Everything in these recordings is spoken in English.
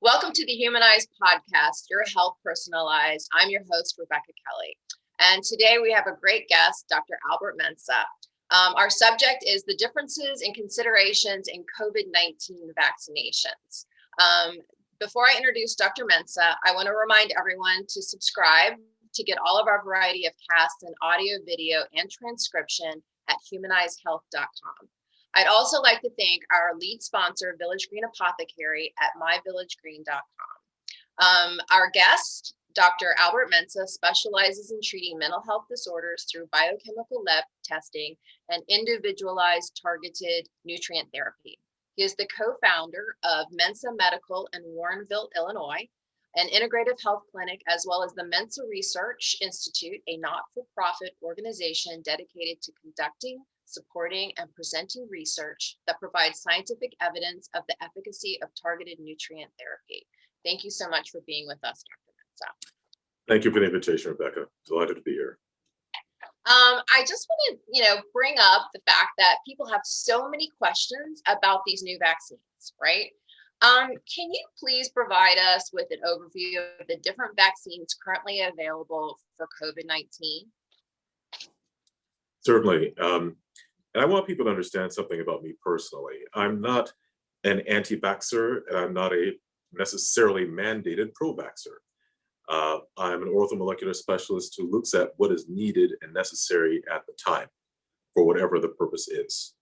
Welcome to the Humanized podcast, your health personalized. I'm your host, Rebecca Kelly. And today we have a great guest, Dr. Albert Mensah. Our subject is the differences and considerations in COVID-19 vaccinations. Before I introduce Dr. Mensah, I want to remind everyone to subscribe to get all of our variety of casts and audio, video, and transcription at humanizedhealth.com. I'd also like to thank our lead sponsor, Village Green Apothecary at myvillagegreen.com. Our guest, Dr. Albert Mensah, specializes in treating mental health disorders through biochemical lab testing and individualized targeted nutrient therapy. He is the co-founder of Mensah Medical in Warrenville, Illinois, an integrative health clinic, as well as the Mensah Research Institute, a not-for-profit organization dedicated to conducting, supporting, and presenting research that provides scientific evidence of the efficacy of targeted nutrient therapy. Thank you so much for being with us, Dr. Mensah. Thank you for the invitation, Rebecca. Delighted to be here. I just want to, bring up the fact that people have so many questions about these new vaccines, right? Can you please provide us with an overview of the different vaccines currently available for COVID-19? Certainly. And I want people to understand something about me personally. I'm not an anti-vaxxer, and I'm not a necessarily mandated pro-vaxxer. I'm an orthomolecular specialist who looks at what is needed and necessary at the time for whatever the purpose is.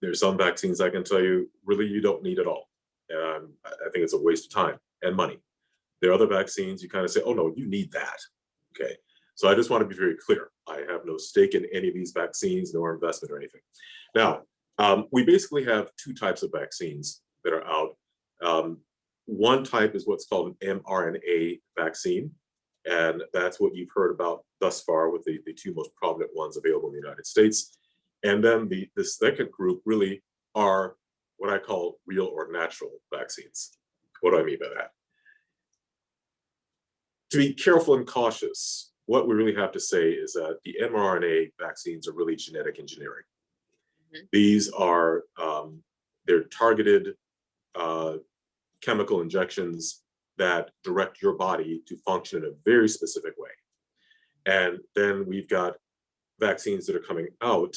There's some vaccines I can tell you, really, you don't need at all. I think it's a waste of time and money. There are other vaccines you kind of say, oh no, you need that, okay? So I just want to be very clear. I have no stake in any of these vaccines, nor investment or anything. Now, we basically have two types of vaccines that are out. One type is what's called an mRNA vaccine, and that's what you've heard about thus far with the two most prominent ones available in the United States. And then the second group really are what I call real or natural vaccines. What do I mean by that? To be careful and cautious, what we really have to say is that the mRNA vaccines are really genetic engineering. Mm-hmm. These are, they're targeted chemical injections that direct your body to function in a very specific way. And then we've got vaccines that are coming out,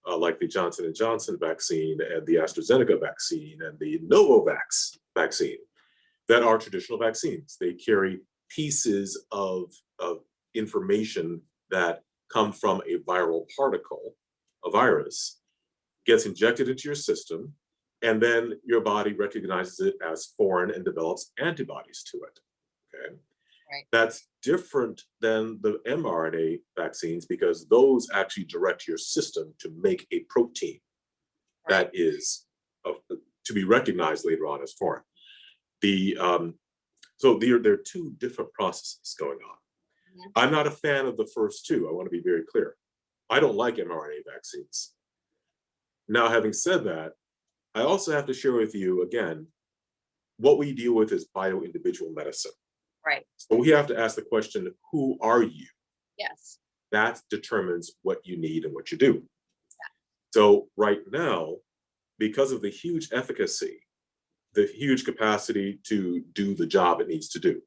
like the Johnson & Johnson vaccine and the AstraZeneca vaccine and the Novavax vaccine that are traditional vaccines. They carry pieces of information that come from a viral particle, a virus, gets injected into your system, and then your body recognizes it as foreign and develops antibodies to it, okay? Right. That's different than the mRNA vaccines because those actually direct your system to make a protein that is to be recognized later on as foreign. So there are two different processes going on. Mm-hmm. I'm not a fan of the first two. I want to be very clear. I don't like mRNA vaccines. Now, having said that, I also have to share with you, again, what we deal with is bio-individual medicine. Right. So we have to ask the question, who are you? Yes. That determines what you need and what you do. Yeah. So right now, because of the huge efficacy, the huge capacity to do the job it needs to do,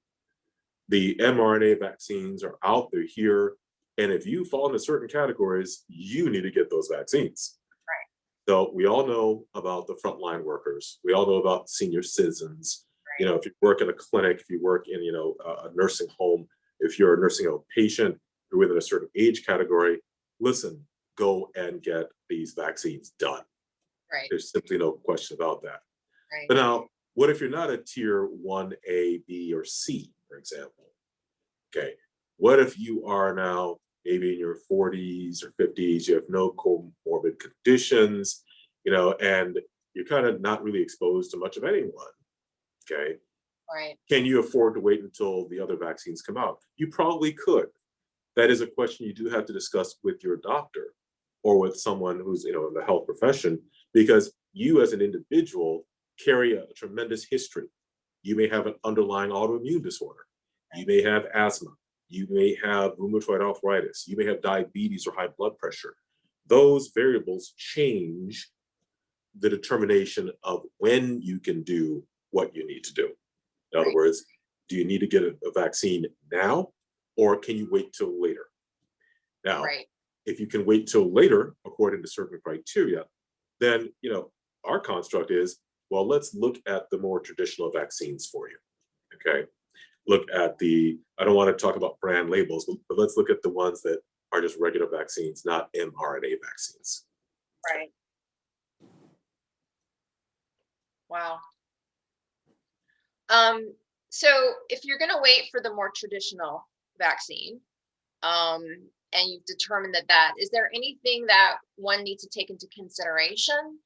the mRNA vaccines are out, they're here, and if you fall into certain categories, you need to get those vaccines. Right. So we all know about the frontline workers. We all know about senior citizens. Right. You know, if you work in a clinic, if you work in, a nursing home, if you're a nursing home patient, you're within a certain age category, listen, go and get these vaccines done. Right. There's simply no question about that. Right. But now, what if you're not a tier 1A, B, or C, for example? Okay. What if you are now maybe in your 40s or 50s, you have no comorbid conditions, and you're kind of not really exposed to much of anyone, okay? Right. Can you afford to wait until the other vaccines come out? You probably could. That is a question you do have to discuss with your doctor or with someone who's, in the health profession, because you as an individual carry a tremendous history. You may have an underlying autoimmune disorder. You may have asthma. You may have rheumatoid arthritis. You may have diabetes or high blood pressure. Those variables change the determination of when you can do what you need to do. In other Right. words, do you need to get a vaccine now, or can you wait till later? Now, Right. if you can wait till later, according to certain criteria, then our construct is, well, let's look at the more traditional vaccines for you. Okay, look at I don't want to talk about brand labels, but let's look at the ones that are just regular vaccines, not mRNA vaccines. Okay. Right. Wow. So if you're going to wait for the more traditional vaccine, um, and you've determined that, is there anything that one needs to take into consideration?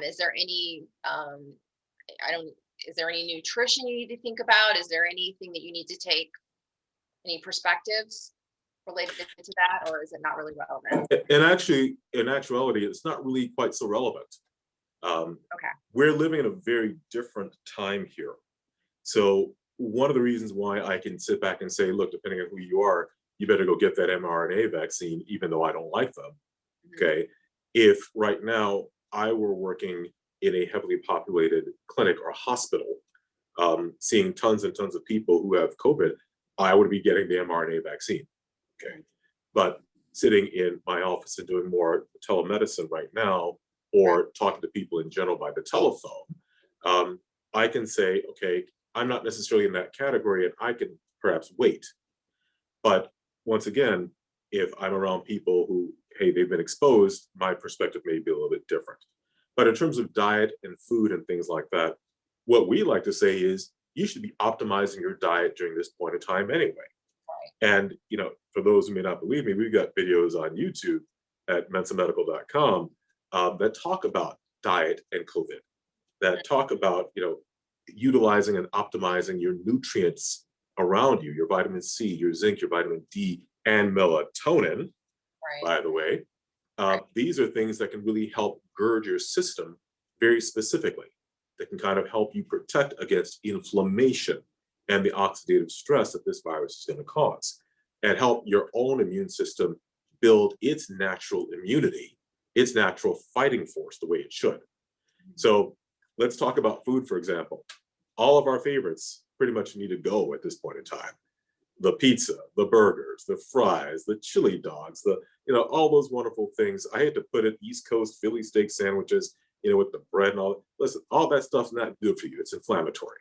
Is there any, I don't, is there any nutrition you need to think about? Is there anything that you need to take, any perspectives related to that, or is it not really relevant? And actually, in actuality, it's not really quite so relevant. Okay. We're living in a very different time here. So one of the reasons why I can sit back and say, look, depending on who you are, you better go get that mRNA vaccine, even though I don't like them. Okay. If right now I were working in a heavily populated clinic or hospital, seeing tons and tons of people who have COVID, I would be getting the mRNA vaccine. Okay. But sitting in my office and doing more telemedicine right now, or talking to people in general by the telephone, I can say, okay, I'm not necessarily in that category and I can perhaps wait. But once again, if I'm around people who, hey, they've been exposed, my perspective may be a little bit different. But in terms of diet and food and things like that, what we like to say is you should be optimizing your diet during this point in time anyway. And, for those who may not believe me, we've got videos on YouTube at mensahmedical.com that talk about diet and COVID, that talk about, utilizing and optimizing your nutrients around you, your vitamin C, your zinc, your vitamin D, and melatonin, Right. by the way. These are things that can really help gird your system very specifically, that can kind of help you protect against inflammation and the oxidative stress that this virus is going to cause, and help your own immune system build its natural immunity, its natural fighting force the way it should. So let's talk about food, for example. All of our favorites pretty much need to go at this point in time. The pizza, the burgers, the fries, the chili dogs, all those wonderful things. I hate to put it, East Coast Philly steak sandwiches, with the bread and all. Listen, all that stuff's not good for you. It's inflammatory.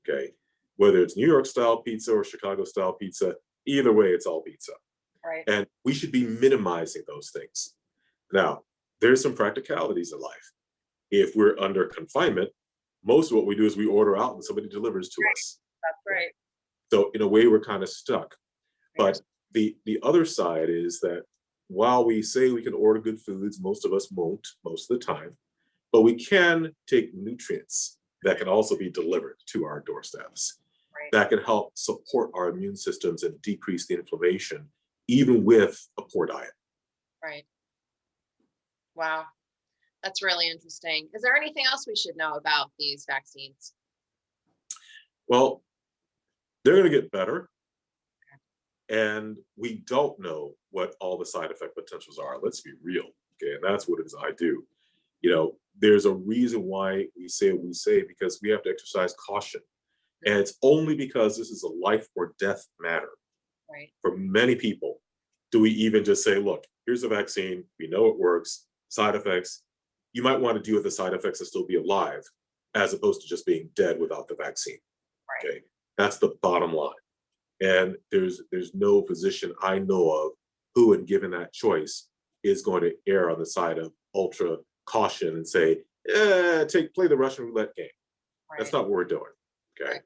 Okay. Whether it's New York style pizza or Chicago style pizza, either way, it's all pizza. Right. And we should be minimizing those things. Now, there's some practicalities in life. If we're under confinement, most of what we do is we order out and somebody delivers to us. That's right. So in a way, we're kind of stuck. But the other side is that while we say we can order good foods, most of us won't most of the time, but we can take nutrients that can also be delivered to our doorsteps. Right. That can help support our immune systems and decrease the inflammation, even with a poor diet. Right. Wow. That's really interesting. Is there anything else we should know about these vaccines? Well, they're going to get better. And we don't know what all the side effect potentials are. Let's be real. Okay. And that's what it is I do. There's a reason why we say what we say, because we have to exercise caution. And it's only because this is a life or death matter. Right. For many people, do we even just say, look, here's a vaccine. We know it works. Side effects. You might want to deal with the side effects and still be alive, as opposed to just being dead without the vaccine. Right. Okay. That's the bottom line. And there's no physician I know of who, when given that choice, is going to err on the side of ultra caution and say, play the Russian roulette game. Right. That's not what we're doing. Okay. Right.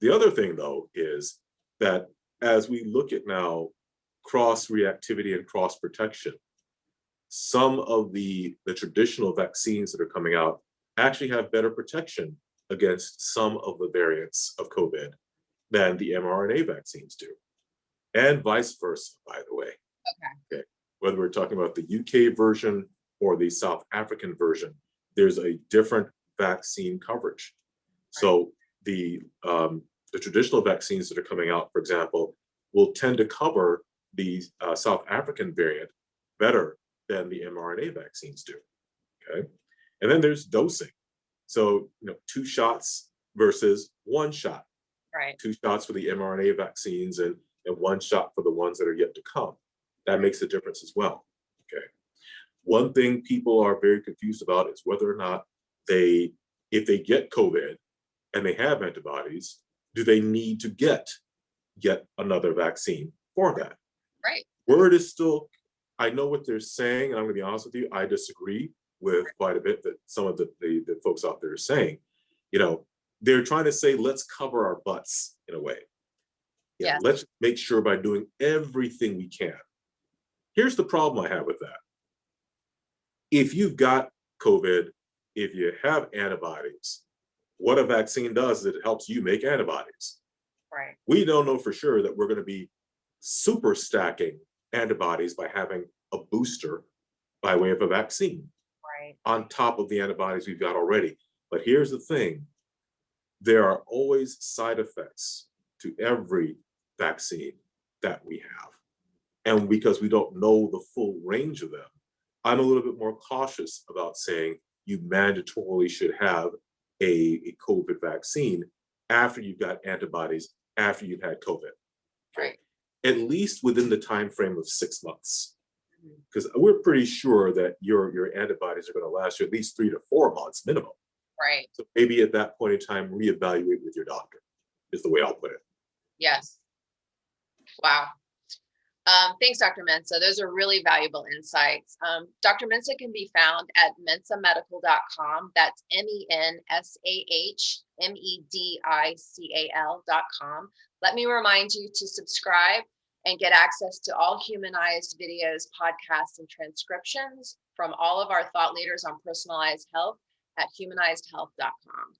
The other thing, though, is that as we look at now cross reactivity and cross protection, some of the traditional vaccines that are coming out actually have better protection against some of the variants of COVID than the mRNA vaccines do, and vice versa, by the way. Okay. Whether we're talking about the UK version or the South African version, there's a different vaccine coverage. Right. So the traditional vaccines that are coming out, for example, will tend to cover the South African variant better than the mRNA vaccines do. Okay. And then there's dosing. So, 2 shots versus 1 shot, Right. 2 shots for the mRNA vaccines and 1 shot for the ones that are yet to come. That makes a difference as well. Okay. One thing people are very confused about is whether or not if they get COVID and they have antibodies, do they need to get yet another vaccine for that? Right. Word is still, I know what they're saying, and I'm going to be honest with you, I disagree with quite a bit that some of the folks out there are saying. They're trying to say, let's cover our butts in a way. Yes. Let's make sure by doing everything we can. Here's the problem I have with that. If you've got COVID, if you have antibodies, what a vaccine does is it helps you make antibodies. Right. We don't know for sure that we're going to be super stacking antibodies by having a booster by way of a vaccine Right. on top of the antibodies we've got already. But here's the thing. There are always side effects to every vaccine that we have. And because we don't know the full range of them, I'm a little bit more cautious about saying you mandatorily should have a COVID vaccine after you've got antibodies, after you've had COVID. Right. At least within the time frame of 6 months. Because we're pretty sure that your antibodies are going to last you at least 3 to 4 months minimum. Right. So maybe at that point in time, reevaluate with your doctor, is the way I'll put it. Yes. Wow. Thanks, Dr. Mensah. Those are really valuable insights. Dr. Mensah can be found at mensahmedical.com. That's MENSAHMEDICAL.com. Let me remind you to subscribe and get access to all Humanized videos, podcasts, and transcriptions from all of our thought leaders on personalized health at humanizedhealth.com.